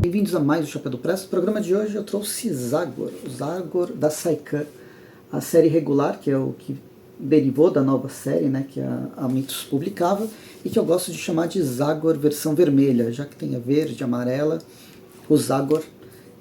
Bem-vindos a mais o Chapéu do Presto. No programa de hoje eu trouxe Zagor, o Zagor da Saikan, a série regular, que é o que derivou da nova série, né, que a Mitos publicava, e que eu gosto de chamar de Zagor versão vermelha, já que tem a verde, amarela. O Zagor,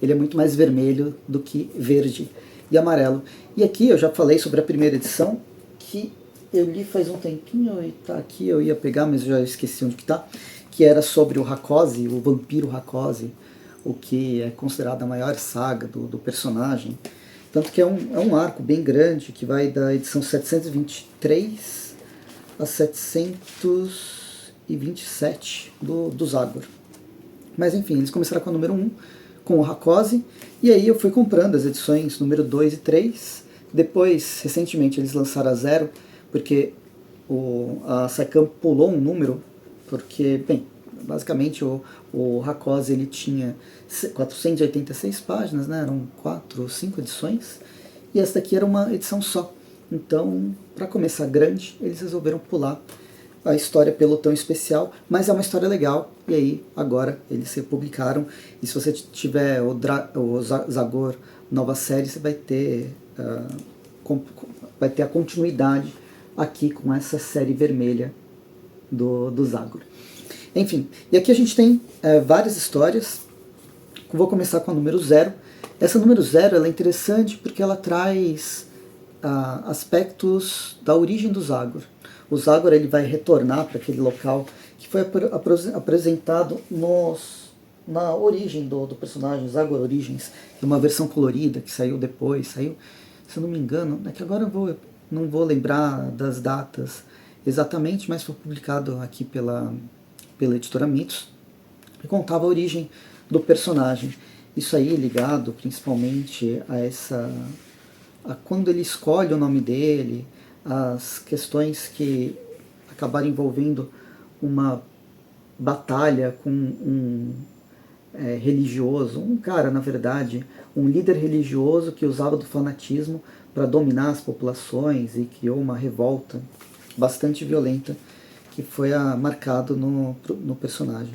ele é muito mais vermelho do que verde e amarelo. E aqui eu já falei sobre a primeira edição, que eu li faz um tempinho e tá aqui, eu ia pegar, mas já esqueci onde que tá, que era sobre o Hakosi, o vampiro Hakosi, o que é considerado a maior saga do personagem. Tanto que é um arco bem grande, que vai da edição 723 a 727 do Zagor. Mas enfim, eles começaram com a número 1, com o Hakosi, e aí eu fui comprando as edições número 2 e 3. Depois, recentemente, eles lançaram a 0, porque a Saikan pulou um número, porque, bem, basicamente o Hakosi ele tinha 486 páginas, né? Eram 4 ou 5 edições, e essa daqui era uma edição só. Então, para começar grande, eles resolveram pular a história Pelotão Especial, mas é uma história legal, e aí agora eles republicaram, e se você tiver o Zagor nova série, você vai ter a continuidade aqui com essa série vermelha do Zagor. Enfim, e aqui a gente tem várias histórias. Vou começar com a número 0. Essa número 0 ela é interessante porque ela traz aspectos da origem do Zagor. O Zagor ele vai retornar para aquele local que foi apresentado na origem do personagem, Zagor Origins, uma versão colorida que saiu depois, se eu não me engano, é que agora eu não vou lembrar das datas exatamente, mas foi publicado aqui pela editora Mitos, e contava a origem do personagem. Isso aí ligado principalmente a quando ele escolhe o nome dele, as questões que acabaram envolvendo uma batalha com um religioso, um cara, na verdade, um líder religioso que usava do fanatismo para dominar as populações e criou uma revolta bastante violenta que foi marcado no personagem.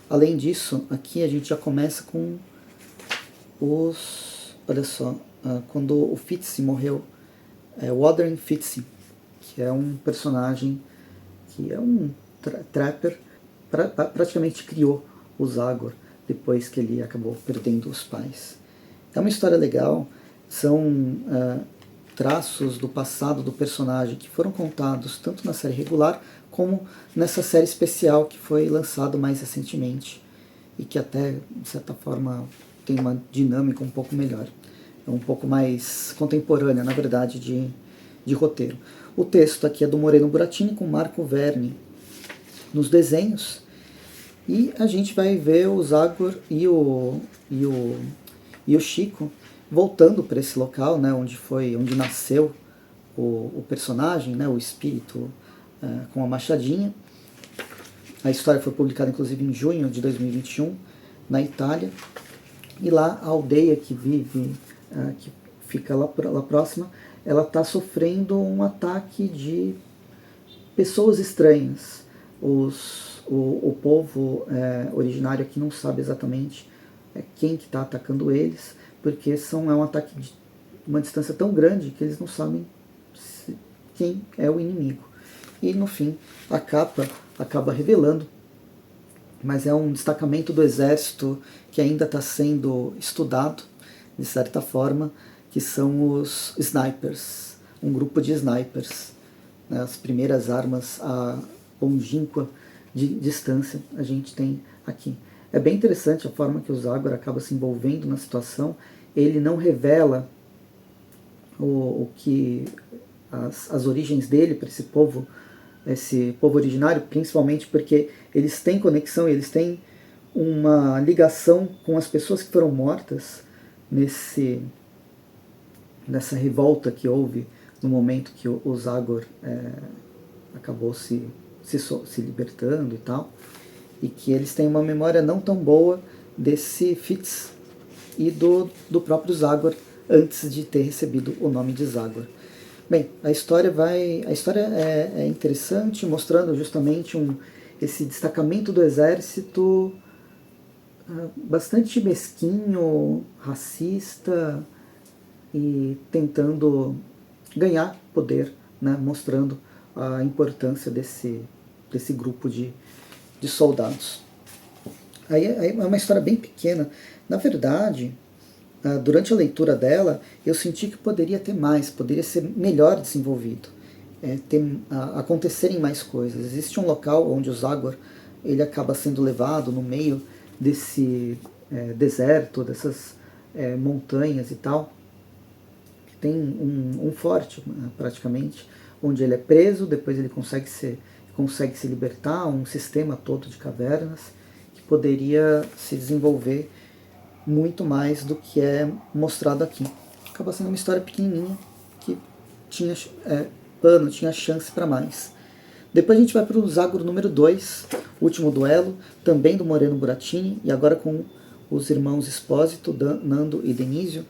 Além disso, aqui a gente já começa com olha só, quando o Fitzy morreu, o Othering Fitzy, que é um personagem que é um trapper, praticamente criou o Zagor depois que ele acabou perdendo os pais. É uma história legal, são traços do passado do personagem que foram contados tanto na série regular como nessa série especial que foi lançado mais recentemente e que até, de certa forma, tem uma dinâmica um pouco melhor. É um pouco mais contemporânea, na verdade, de roteiro. O texto aqui é do Moreno Buratini com Marco Verne nos desenhos, e a gente vai ver o Zagor e o Chico voltando para esse local, né, onde nasceu o personagem, né, o espírito com a machadinha. A história foi publicada inclusive em junho de 2021 na Itália, e lá a aldeia que fica lá próxima, ela está sofrendo um ataque de pessoas estranhas. O povo originário aqui não sabe exatamente quem que está atacando eles, porque é um ataque de uma distância tão grande que eles não sabem quem é o inimigo. E no fim, a capa acaba revelando, mas é um destacamento do exército que ainda está sendo estudado, de certa forma, que são os snipers, um grupo de snipers, né, as primeiras armas a longínqua de distância a gente tem aqui. É bem interessante a forma que o Zagor acaba se envolvendo na situação. Ele não revela as origens dele para esse povo originário, principalmente porque eles têm conexão, eles têm uma ligação com as pessoas que foram mortas nessa revolta que houve no momento que o Zagor acabou se libertando e tal, e que eles têm uma memória não tão boa desse Fitz e do próprio Zagor antes de ter recebido o nome de Zagor. Bem, a história é interessante, mostrando justamente esse destacamento do exército bastante mesquinho, racista e tentando ganhar poder, né, mostrando a importância desse grupo de soldados. Aí é uma história bem pequena. Na verdade, durante a leitura dela, eu senti que poderia ter mais, poderia ser melhor desenvolvido, acontecerem mais coisas. Existe um local onde o Zagor ele acaba sendo levado no meio desse deserto, dessas montanhas e tal. Tem um forte, praticamente, onde ele é preso, depois ele consegue se libertar, um sistema todo de cavernas que poderia se desenvolver muito mais do que é mostrado aqui. Acaba sendo uma história pequenininha que tinha pano, tinha chance para mais. Depois a gente vai para o Zagor número 2, Último Duelo, também do Moreno Buratini, e agora com os irmãos Espósito, Nando e Denísio,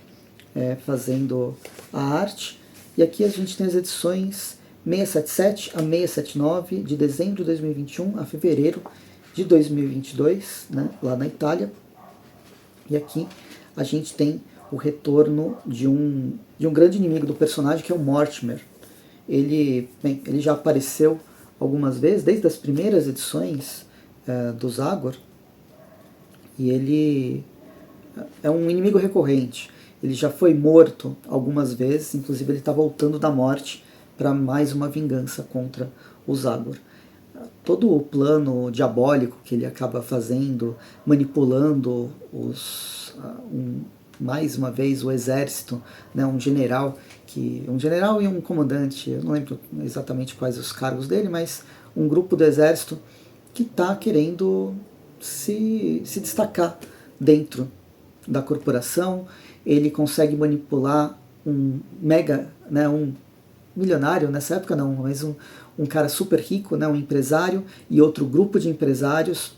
fazendo a arte. E aqui a gente tem as edições 677 a 679, de dezembro de 2021 a fevereiro de 2022, né, lá na Itália. E aqui a gente tem o retorno de um grande inimigo do personagem, que é o Mortimer. Ele já apareceu algumas vezes, desde as primeiras edições do Zagor, e ele é um inimigo recorrente. Ele já foi morto algumas vezes, inclusive ele está voltando da morte para mais uma vingança contra o Zagor. Todo o plano diabólico que ele acaba fazendo, manipulando mais uma vez o exército, né, um general e um comandante, eu não lembro exatamente quais os cargos dele, mas um grupo do exército que está querendo se destacar dentro da corporação. Ele consegue manipular um milionário, nessa época não, mas um cara super rico, né, um empresário, e outro grupo de empresários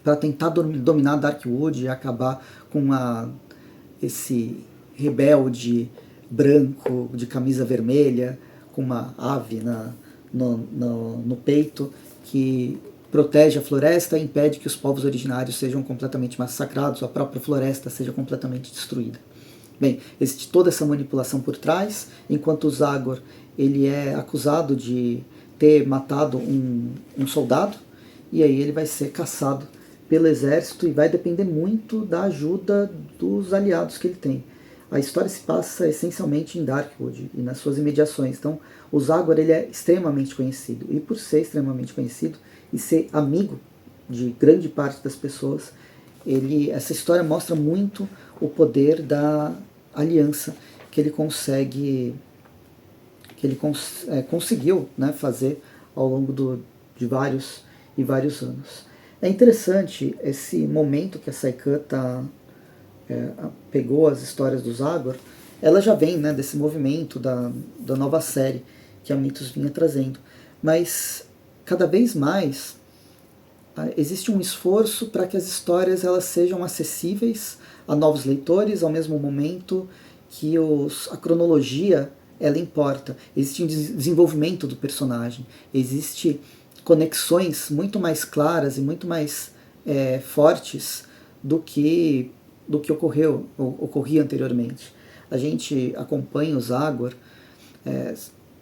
para tentar dominar Darkwood e acabar com esse rebelde branco de camisa vermelha, com uma ave no peito, que protege a floresta e impede que os povos originários sejam completamente massacrados, a própria floresta seja completamente destruída. Bem, existe toda essa manipulação por trás, enquanto o Zagor ele é acusado de ter matado um soldado, e aí ele vai ser caçado pelo exército e vai depender muito da ajuda dos aliados que ele tem. A história se passa essencialmente em Darkwood e nas suas imediações. Então, o Zagor ele é extremamente conhecido, e por ser extremamente conhecido e ser amigo de grande parte das pessoas, essa história mostra muito o poder da aliança que ele conseguiu, né, fazer ao longo de vários e vários anos. É interessante esse momento que a Saikan pegou as histórias do Zagor. Ela já vem, né, desse movimento da nova série que a Mythos vinha trazendo, mas cada vez mais existe um esforço para que as histórias elas sejam acessíveis a novos leitores, ao mesmo momento que a cronologia ela importa. Existe um desenvolvimento do personagem, existe conexões muito mais claras e muito mais fortes do que ocorria anteriormente. A gente acompanha o Zagor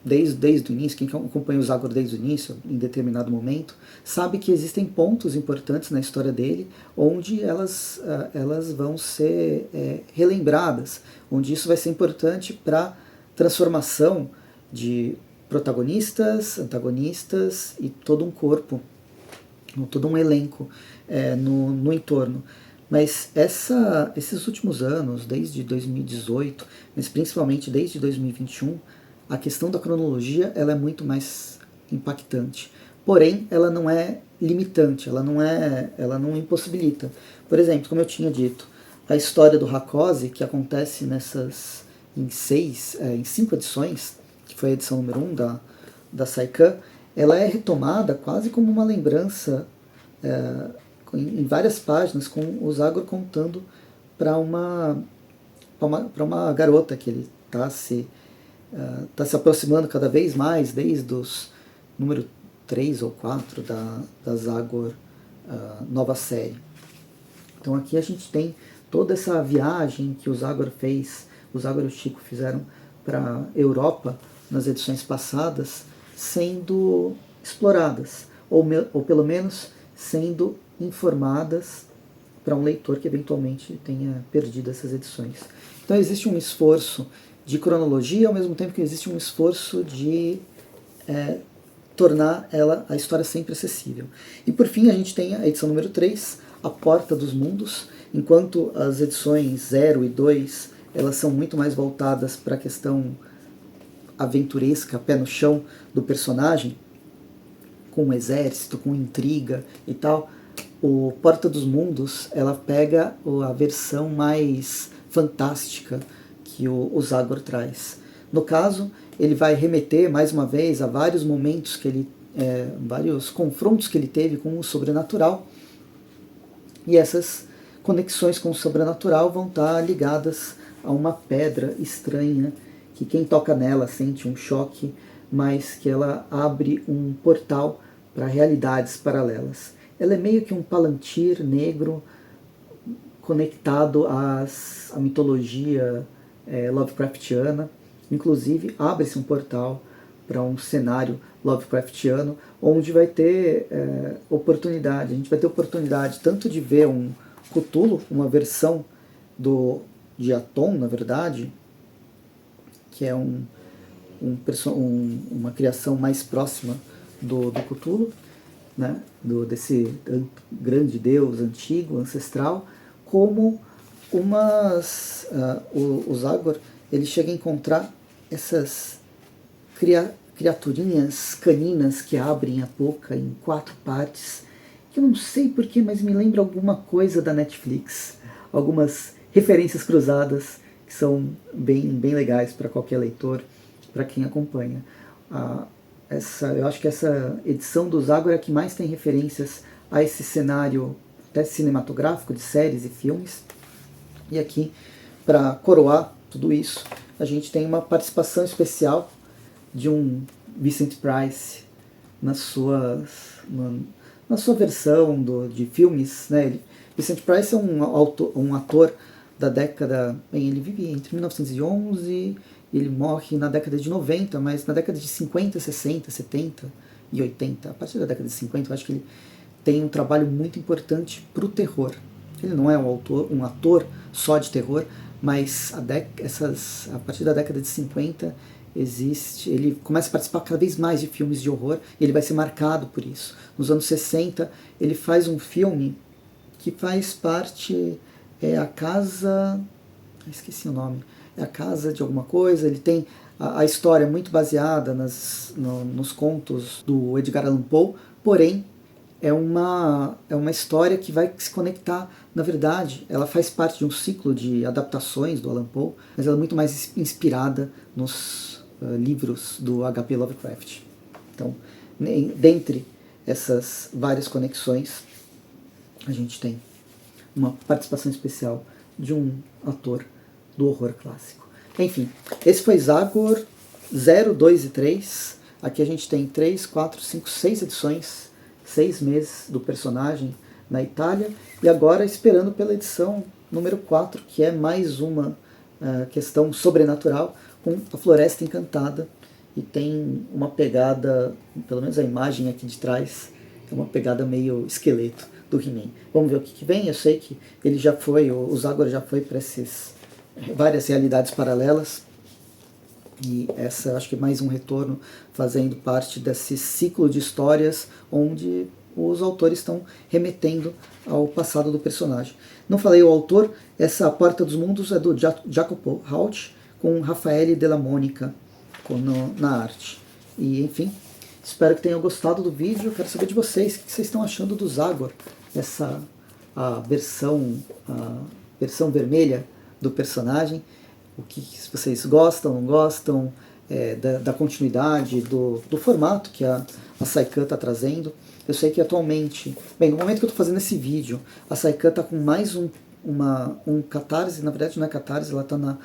desde o início. Quem acompanha o Zagor desde o início, em determinado momento, sabe que existem pontos importantes na história dele onde elas vão ser relembradas, onde isso vai ser importante para transformação de protagonistas, antagonistas e todo um corpo, todo um elenco no entorno. Mas esses últimos anos, desde 2018, mas principalmente desde 2021, a questão da cronologia ela é muito mais impactante. Porém, ela não é limitante, ela não impossibilita. Por exemplo, como eu tinha dito, a história do Hakosi, que acontece em 5 edições, que foi a edição número 1 da Saikan, ela é retomada quase como uma lembrança em várias páginas, com o Zagor contando para uma garota que ele está se aproximando cada vez mais, desde os número 3 ou 4 da Zagor nova série. Então aqui a gente tem toda essa viagem que o Zagor fez, o Zagor e o Chico fizeram para a Europa nas edições passadas, sendo exploradas, ou pelo menos sendo informadas para um leitor que eventualmente tenha perdido essas edições. Então existe um esforço de cronologia, ao mesmo tempo que existe um esforço de tornar a história sempre acessível. E por fim a gente tem a edição número 3, A Porta dos Mundos, enquanto as edições 0 e 2 elas são muito mais voltadas para a questão aventuresca, pé no chão do personagem, com um exército, com intriga e tal, o Porta dos Mundos ela pega a versão mais fantástica que o Zagor traz. No caso, ele vai remeter mais uma vez a vários momentos que ele, vários confrontos que ele teve com o sobrenatural, e essas conexões com o sobrenatural vão estar ligadas a uma pedra estranha que quem toca nela sente um choque, mas que ela abre um portal para realidades paralelas. Ela é meio que um Palantir negro conectado à mitologia Lovecraftiana. Inclusive, abre-se um portal para um cenário Lovecraftiano, onde vai ter oportunidade. A gente vai ter oportunidade tanto de ver um Cthulhu, uma versão de Atom, na verdade, que é uma criação mais próxima do Cthulhu, né, desse grande deus antigo, ancestral, como o Zagor ele chega a encontrar essas criaturinhas caninas que abrem a boca em 4 partes, que eu não sei porquê, mas me lembra alguma coisa da Netflix, algumas referências cruzadas que são bem legais para qualquer leitor, para quem acompanha. Eu acho que essa edição do Zagor é a que mais tem referências a esse cenário até cinematográfico de séries e filmes. E aqui, para coroar tudo isso, a gente tem uma participação especial de um Vincent Price na sua versão de filmes, né? Vincent Price é um ator da década... Bem, ele vive entre 1911 e ele morre na década de 90, mas na década de 50, 60, 70 e 80, a partir da década de 50, eu acho que ele tem um trabalho muito importante para o terror. Ele não é um ator só de terror, mas a partir da década de 50 ele começa a participar cada vez mais de filmes de horror e ele vai ser marcado por isso. Nos anos 60 ele faz um filme que faz parte, a Casa... esqueci o nome. É a Casa de alguma coisa. Ele tem a história muito baseada nos contos do Edgar Allan Poe, porém é uma história que vai se conectar, na verdade, ela faz parte de um ciclo de adaptações do Allan Poe, mas ela é muito mais inspirada nos livros do H.P. Lovecraft. Então, dentre essas várias conexões, a gente tem uma participação especial de um ator do horror clássico. Enfim, esse foi Zagor 0, 2 e 3. Aqui a gente tem 3, 4, 5, 6 edições, 6 meses do personagem na Itália, e agora esperando pela edição número 4, que é mais uma questão sobrenatural, com a Floresta Encantada, e tem uma pegada, pelo menos a imagem aqui de trás, é uma pegada meio esqueleto do He-Man. Vamos ver o que vem. Eu sei que ele já foi, o Zagor já foi para essas várias realidades paralelas, e essa acho que é mais um retorno, fazendo parte desse ciclo de histórias onde os autores estão remetendo ao passado do personagem. Não falei o autor, essa Porta dos Mundos é do Jacopo Haut, com Raffaele Della Monica na arte. E enfim, espero que tenham gostado do vídeo. Quero saber de vocês, o que vocês estão achando do Zagor, a versão vermelha do personagem, se vocês gostam, não gostam, da continuidade, do formato que a Saikan está trazendo. Eu sei que atualmente, bem, no momento que eu estou fazendo esse vídeo, a Saikan está com mais um Catarse, na verdade não é Catarse, ela está na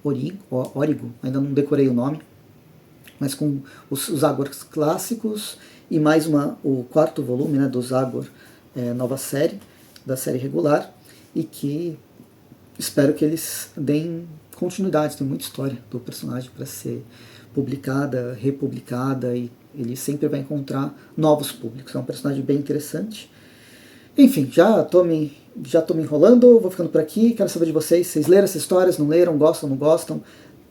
Origo, ainda não decorei o nome, mas com os Zagor clássicos e mais o 4º volume, né, do Zagor nova série. da série regular e que espero que eles deem continuidade. Tem muita história do personagem para ser publicada, republicada, e ele sempre vai encontrar novos públicos. É um personagem bem interessante. Enfim, já tô me enrolando, vou ficando por aqui. Quero saber de vocês. Vocês leram essas histórias, não leram, gostam, não gostam?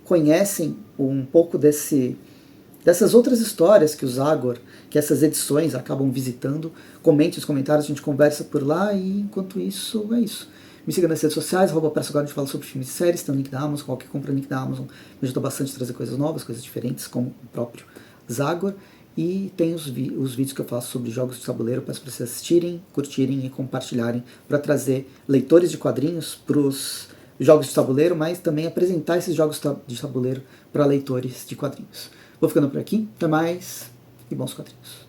Conhecem um pouco dessas outras histórias que o Zagor, que essas edições acabam visitando? Comente nos comentários, a gente conversa por lá, e enquanto isso, é isso. Me siga nas redes sociais, @Perso Agora, a gente fala sobre filmes e séries, tem o link da Amazon, qualquer compra link da Amazon me ajuda bastante a trazer coisas novas, coisas diferentes, como o próprio Zagor. E tem os vídeos que eu faço sobre jogos de tabuleiro, peço para vocês assistirem, curtirem e compartilharem, para trazer leitores de quadrinhos para os jogos de tabuleiro, mas também apresentar esses jogos de tabuleiro para leitores de quadrinhos. Vou ficando por aqui, até mais e bons quadrinhos.